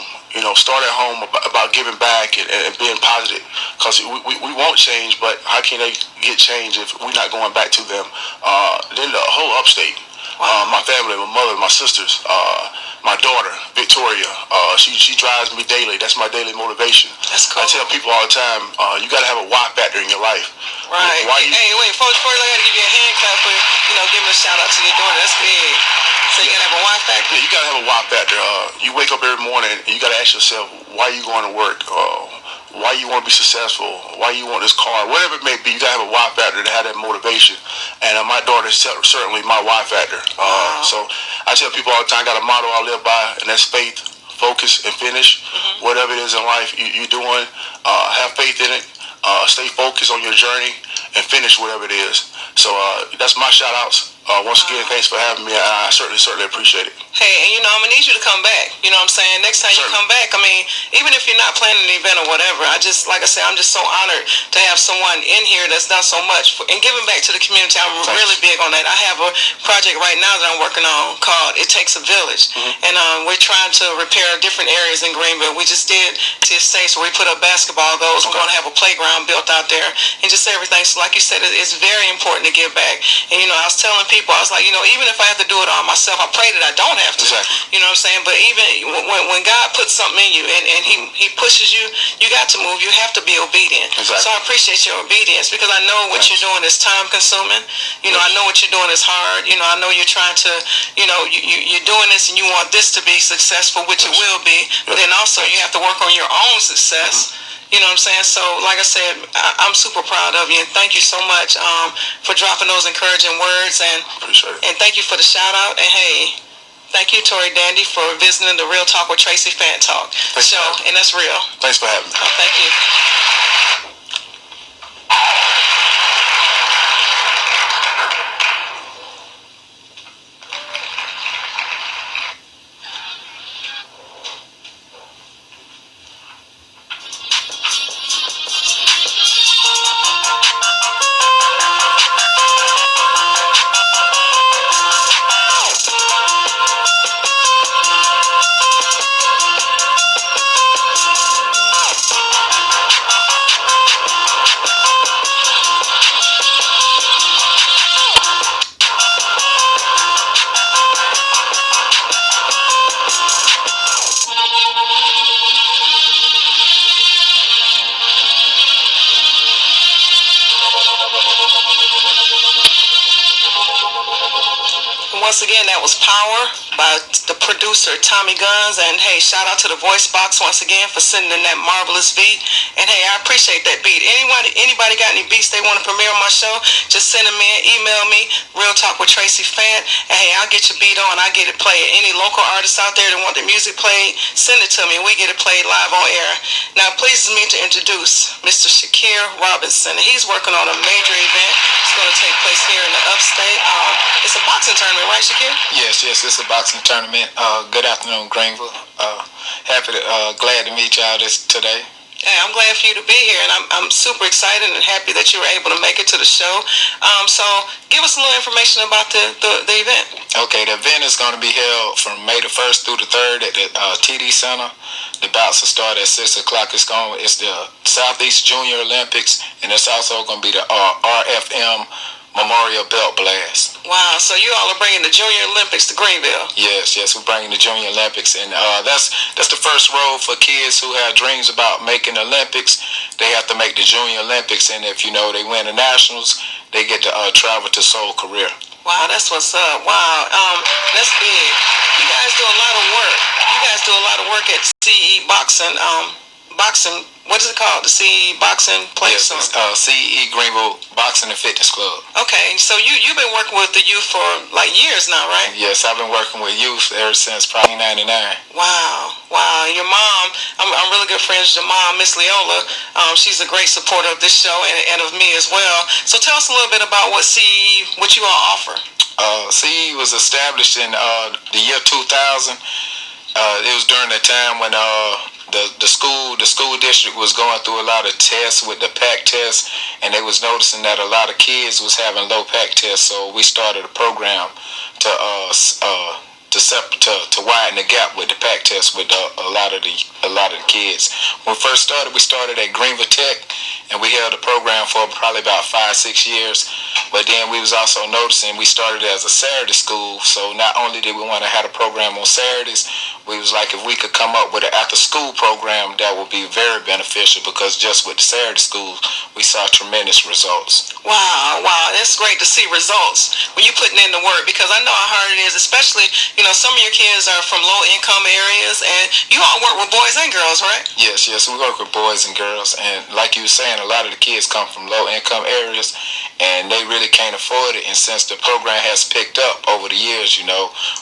Start at home about giving back and being positive, because we won't change, but how can they get change if we're not going back to them? Then the whole upstate, my family, my mother, my sisters, my daughter, Victoria, she drives me daily. That's my daily motivation. That's cool. I tell people all the time, you got to have a why factor in your life. Right. Hey, wait, first I got to give you a hand clap for, giving a shout out to your daughter. That's big. So you gotta have a why factor? Yeah, you gotta have a why factor. You wake up every morning and you gotta ask yourself, why are you going to work? Why you want to be successful? Why you want this car? Whatever it may be, you gotta have a why factor to have that motivation. And my daughter is certainly my why factor. So I tell people all the time, I got a motto I live by, and that's faith, focus, and finish. Whatever it is in life you're doing, have faith in it. Stay focused on your journey and finish whatever it is. So that's my shout outs. Once again, thanks for having me. I certainly appreciate it. Hey, and I'm gonna need you to come back. You know what I'm saying? Next time you come back, I mean, even if you're not planning an event or whatever, like I said, I'm just so honored to have someone in here that's done so much and giving back to the community. I'm really big on that. I have a project right now that I'm working on called It Takes a Village, and we're trying to repair different areas in Greenville. We just did TSA, where we put up basketball goals. We're going to have a playground built out there and just everything. So like you said, it's very important to give back. And I was telling people, I was like, even if I have to do it all myself, I pray that I don't have to. Exactly. You know what I'm saying? But even when God puts something in you and he pushes you, you got to move. You have to be obedient. Exactly. So I appreciate your obedience because I know what you're doing is time consuming. I know what you're doing is hard. I know you're trying to, you're doing this and you want this to be successful, which it will be. But then also you have to work on your own success. You know what I'm saying? So, like I said, I'm super proud of you, and thank you so much for dropping those encouraging words, and Appreciate it. And thank you for the shout out, and hey, thank you, Tori Dandy, for visiting the Real Talk with Traci Fant Talk show, and that's real. Thanks for having me. Thank you. Once again, that was Power by the producer Tommy Guns. And hey, shout out to the voice box once again for sending in that marvelous beat. And hey, I appreciate that beat. Anybody got any beats they want to premiere on my show, just send them in, email me, Real Talk with Traci Fant. And hey, I'll get your beat on, I get it played. Any local artists out there that want their music played, send it to me and we get it played live on air. Now, it pleases me to introduce Mr. Shakir Robinson. He's working on a major event. It's going to take place here in the upstate. It's a boxing tournament, right, Shakir? Yes, it's a boxing tournament. Good afternoon, Greenville. Glad to meet y'all today. Hey, I'm glad for you to be here, and I'm super excited and happy that you were able to make it to the show. So give us a little information about the event. Okay, the event is going to be held from May the 1st through the 3rd at the TD Center. The bouts will start at 6 o'clock. It's the Southeast Junior Olympics, and it's also going to be the RFM Memorial Belt Blast. Wow, so you all are bringing the Junior Olympics to Greenville. Yes, we're bringing the Junior Olympics, and that's the first road for kids who have dreams about making Olympics. They have to make the Junior Olympics, and if they win the Nationals, they get to travel to Seoul, Korea. Wow, that's what's up. Wow, that's big. You guys do a lot of work. You guys do a lot of work at CE Boxing. What is it called? The CE Boxing place? Yes, CE Greenville Boxing and Fitness Club. Okay, so you've been working with the youth for like years now, right? Yes, I've been working with youth ever since probably 99. Wow. Your mom, I'm really good friends with your mom, Miss Leola. She's a great supporter of this show and of me as well. So tell us a little bit about what you all offer. CE was established in the year 2000. It was during the time when the school district was going through a lot of tests with the PAC test, and they was noticing that a lot of kids was having low PAC tests. So we started a program to widen the gap with the PAC test with a lot of the kids. When we first started, we started at Greenville Tech, and we held a program for probably about 5-6 years. But then we was also noticing we started as a Saturday school, so not only did we want to have a program on Saturdays, we was like, if we could come up with an after-school program, that would be very beneficial, because just with the Saturday school, we saw tremendous results. Wow, that's great to see results when you're putting in the work, because I know how hard it is, especially, some of your kids are from low-income areas, and you all work with boys and girls, right? Yes, we work with boys and girls, and like you were saying, a lot of the kids come from low-income areas, and they really can't afford it. And since the program has picked up over the years,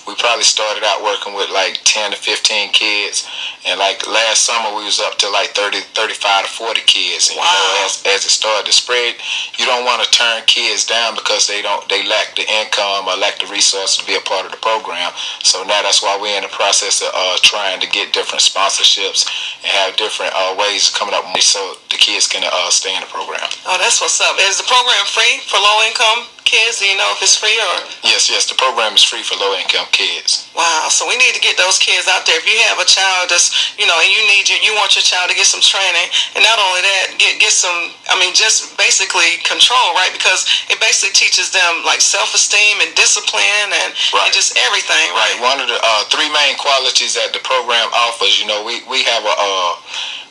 we probably started out working with like 10 10 to 15 kids. And like last summer, we was up to like 30, 35 to 40 kids. And wow. you know, as it started to spread, you don't want to turn kids down because they lack the income or lack the resources to be a part of the program. So now that's why we're in the process of trying to get different sponsorships and have different ways of coming up with money so the kids can stay in the program. Oh, that's what's up. Is the program free for low-income kids? Do you know if it's free or? Yes, the program is free for low-income kids. Wow, so we need to get those kids out there. If you have a child that's, you know, and you want your child to get some training, and not only that, get some, just basically control, right? Because it basically teaches them like self-esteem and discipline and just everything, right? One of the three main qualities that the program offers, you know, we have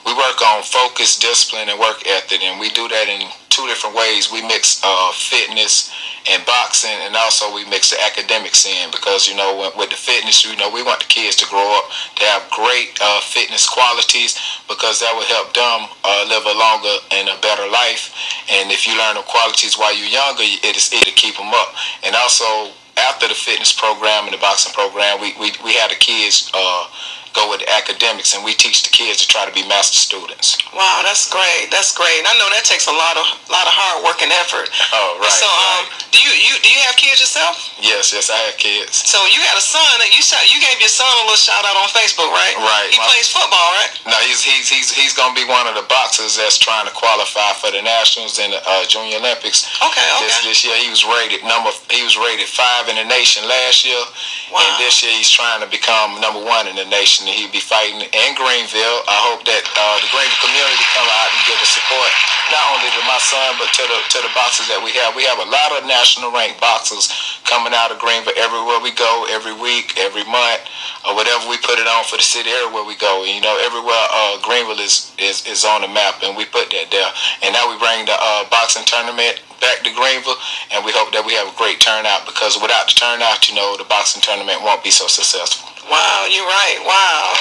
we work on focus, discipline, and work ethic, and we do that in two different ways. We mix fitness and boxing, and also we mix the academics in because, you know, with the fitness, you know, we want the kids to grow up to have great fitness qualities because that will help them live a longer and a better life. And if you learn the qualities while you're younger, it is easy to keep them up. And also, after the fitness program and the boxing program, we have the kids go with the academics, and we teach the kids to try to be master students. Wow, that's great. That's great. And I know that takes a lot of hard work and effort. Oh, right. So, do you have kids yourself? Yes, I have kids. So you got a son that you gave your son a little shout out on Facebook, right? Right. He plays football, right? No, he's gonna be one of the boxers that's trying to qualify for the nationals and the Junior Olympics. Okay. This year he was rated 5 in the nation last year, and this year he's trying to become number 1 in the nation. And he'll be fighting in Greenville. I hope that the Greenville community come out and give the support not only to my son but to the boxers that we have. We have a lot of national ranked boxers coming out of Greenville everywhere we go, every week, every month, or whatever we put it on for the city area where we go. And, you know, everywhere Greenville is on the map, and we put that there. And now we bring the boxing tournament back to Greenville, and we hope that we have a great turnout because without the turnout, you know, the boxing tournament won't be so successful. Wow, you're right. Wow.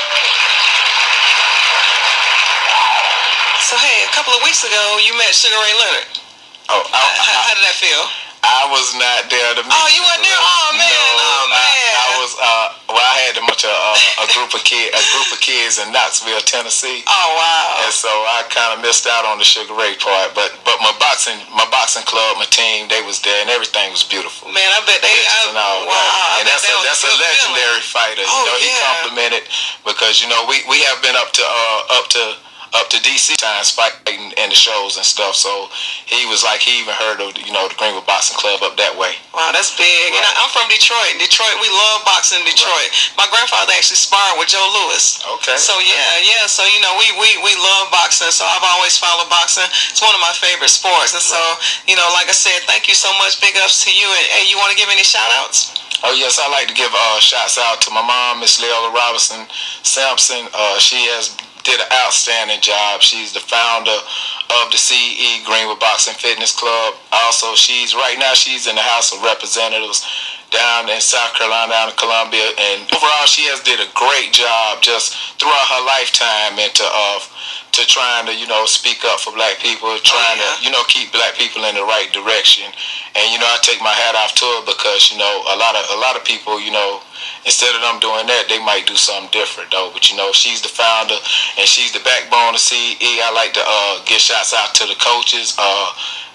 So, hey, a couple of weeks ago, you met Sugar Ray Leonard. Oh, how did that feel? I was not there to meet. Oh, you weren't there? Oh, man. No, man. I was. I had a group of kids in Knoxville, Tennessee. Oh, wow. And so I kind of missed out on the Sugar Ray part, but my boxing club, my team, they was there, and everything was beautiful. Man, I bet they. Wow. And that's a legendary fighter. Oh, you know, he complimented because, you know, we have been up to DC times fighting in the shows and stuff. So he was like, he even heard of, you know, the Greenville Boxing Club up that way. Wow, that's big. Right. And I'm from Detroit. Detroit, we love boxing in Detroit. Right. My grandfather actually sparred with Joe Louis. Okay. So yeah. So, you know, we love boxing. So I've always followed boxing. It's one of my favorite sports. And so, you know, like I said, thank you so much. Big ups to you. And hey, you want to give any shout outs? Oh, yes, I like to give shouts out to my mom, Miss Leola Robinson Sampson. She has did an outstanding job. She's the founder of the CE Greenville Boxing Fitness Club. Also, she's in the House of Representatives down in South Carolina, down in Columbia, and overall she has did a great job just throughout her lifetime into to trying to, you know, speak up for black people, trying to, you know, keep black people in the right direction. And, you know, I take my hat off to her because, you know, a lot of people, you know, instead of them doing that, they might do something different though. But, you know, she's the founder and she's the backbone of CE. I like to give shouts out to the coaches,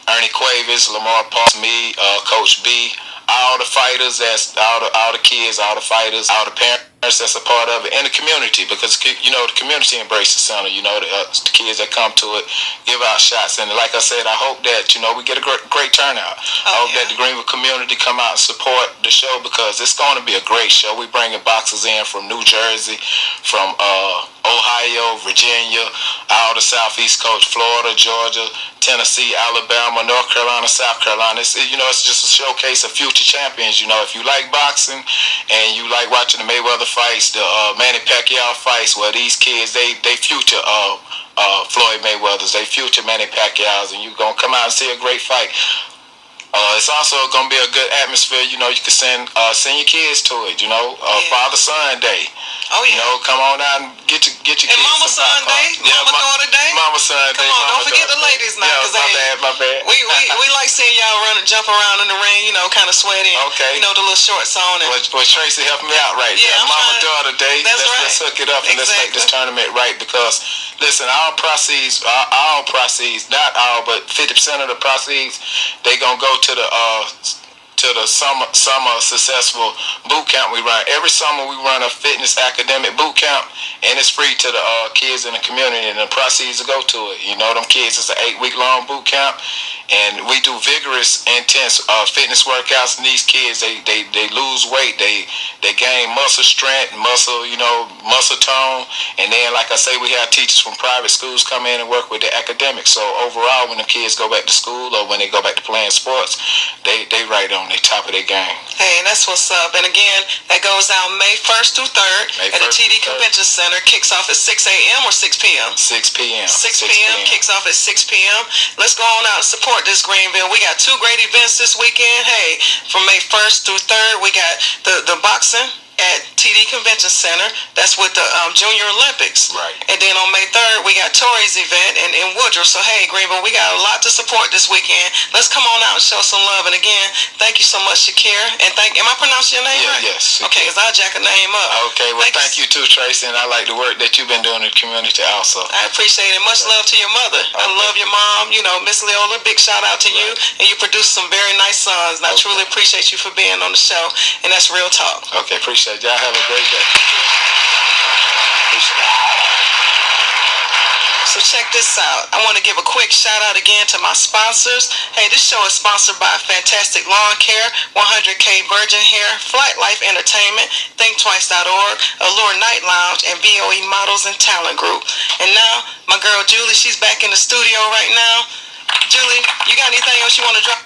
Ernie Cuevas, Lamar Paul, me, Coach B, all the fighters, all the kids, all the fighters, all the parents that's a part of it, and the community, because, you know, the community embraces the center. You know, the kids that come to it give out shots, and like I said, I hope that, you know, we get a great turnout. I hope that the Greenville community come out and support the show because it's going to be a great show. We bringing boxers in from New Jersey, from Ohio, Virginia, all the Southeast Coast, Florida, Georgia, Tennessee, Alabama, North Carolina, South Carolina. It's just a showcase of future champions. You know, if you like boxing and you like watching the Mayweather fights, the Manny Pacquiao fights, well, these kids, they future Floyd Mayweathers, they future Manny Pacquiao's, and you're going to come out and see a great fight. It's also going to be a good atmosphere. You know, you can send your kids to it, you know, Father-Son Day. Oh, yeah. You know, come on out and get your and kids Mama some Son popcorn. Day, Mama Daughter Day. Mama Son Day. Come on, don't forget the ladies now. Yeah, my bad. We like seeing y'all run and jump around in the ring, you know, kind of sweaty. Okay. You know, the little shorts on. And, well, Tracy helped me out right yeah, there. Mama Daughter Day. That's right. Let's hook it up and let's make this tournament right, because listen, all proceeds, not all, but 50% of the proceeds, they gonna go to the summer successful boot camp we run. Every summer we run a fitness academic boot camp, and it's free to the kids in the community, and the proceeds go to it. You know, them kids, it's an 8-week long boot camp, and we do vigorous, intense fitness workouts. And these kids, they lose weight, they gain muscle strength, muscle tone, and then, like I say, we have teachers from private schools come in and work with the academics. So overall, when the kids go back to school or when they go back to playing sports, they right on the top of their game. Hey, that's what's up. And again, that goes down May 1st through 3rd at the TD Convention Center. Kicks off at 6 a.m. or 6 p.m.? 6 p.m. 6 p.m. Kicks off at 6 p.m. Let's go on out and support this Greenville. We got 2 great events this weekend. Hey, from May 1st through 3rd, we got the boxing at TD Convention Center. That's with the Junior Olympics. Right. And then on May 3rd, we got Tori's event in Woodruff. So, hey, Greenville, we got a lot to support this weekend. Let's come on out and show some love. And again, thank you so much, Shakira. And am I pronouncing your name right? Yes. Okay, because I'll jack a name up. Okay, well, thank you too, Tracy. And I like the work that you've been doing in the community also. I appreciate it. Much love to your mother. I love your mom. You know, Miss Leola, big shout out to you. And you produce some very nice sons. And I truly appreciate you for being on the show. And that's Real Talk. Okay, appreciate it. Y'all have a great day. So check this out. I want to give a quick shout out again to my sponsors. Hey, this show is sponsored by Fantastic Lawn Care, 100K Virgin Hair, Flight Life Entertainment, ThinkTwice.org, Allure Night Lounge, and VOE Models and Talent Group. And now, my girl Julie, she's back in the studio right now. Julie, you got anything else you want to drop?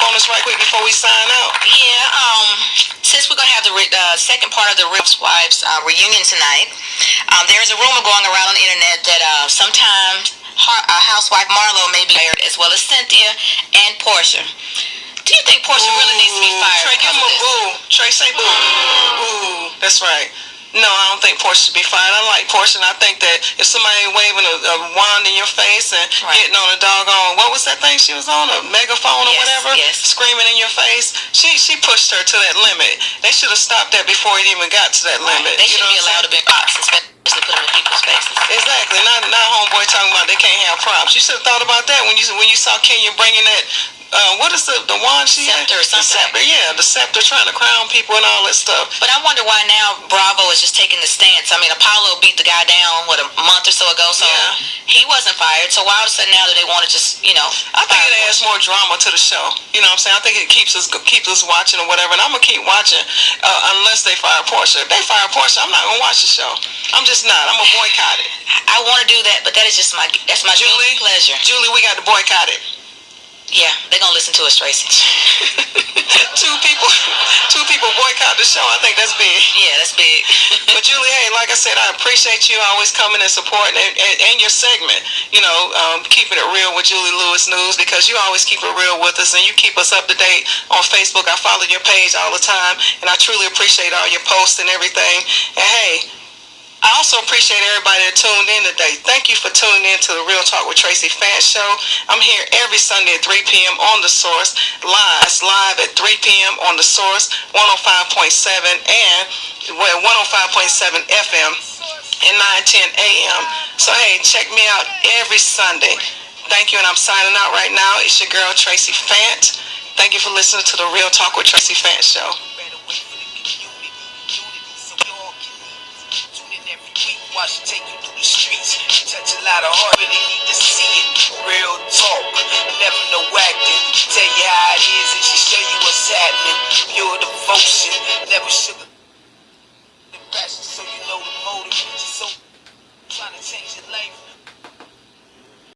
On us right quick before we sign out. Yeah, since we're going to have the second part of the Real Wives reunion tonight, there's a rumor going around on the internet that sometimes housewife Marlo may be fired, as well as Cynthia and Portia. Do you think Portia really needs to be fired? Trey, give him a boo. Trey, say boo. Boo. That's right. No, I don't think Portia should be fired. I like Portia, and I think that if somebody waving a wand in your face and getting on a doggone, what was that thing she was on, a megaphone or whatever, screaming in your face, she pushed her to that limit. They should have stopped that before it even got to that limit. They shouldn't be allowed to be boxed, especially put them in people's faces. Exactly. Not homeboy talking about they can't have props. You should have thought about that when you saw Kenya bringing that. What is the wand she scepter or something? The scepter, yeah, the scepter, trying to crown people and all that stuff. But I wonder why now Bravo is just taking the stance. I mean, Apollo beat the guy down a month or so ago, so he wasn't fired. So why all of a sudden now do they want to just I think it adds more drama to the show. You know what I'm saying? I think it keeps us watching or whatever, and I'm gonna keep watching unless they fire Portia. If they fire Portia, I'm not gonna watch the show. I'm just not. I'm gonna boycott it. I want to do that, but that is just my Julie pleasure. Julie, we got to boycott it. Yeah, they're going to listen to us, Tracy. Two people boycott the show. I think that's big. Yeah, that's big. But Julie, hey, like I said, I appreciate you always coming and supporting and your segment, keeping it real with Julie Lewis News, because you always keep it real with us and you keep us up to date on Facebook. I follow your page all the time, and I truly appreciate all your posts and everything. And hey, I also appreciate everybody that tuned in today. Thank you for tuning in to the Real Talk with Tracy Fant show. I'm here every Sunday at 3 p.m. on The Source, live at 3 p.m. on The Source, 105.7 and 105.7 FM and 9:10 a.m. So, hey, check me out every Sunday. Thank you, and I'm signing out right now. It's your girl, Tracy Fant. Thank you for listening to the Real Talk with Tracy Fant show. Watch you take you through the streets. Touch a lot of heart, really need to see it. Real talk, never no acting. Tell you how it is and she show you what's happening. Pure devotion, never sugar.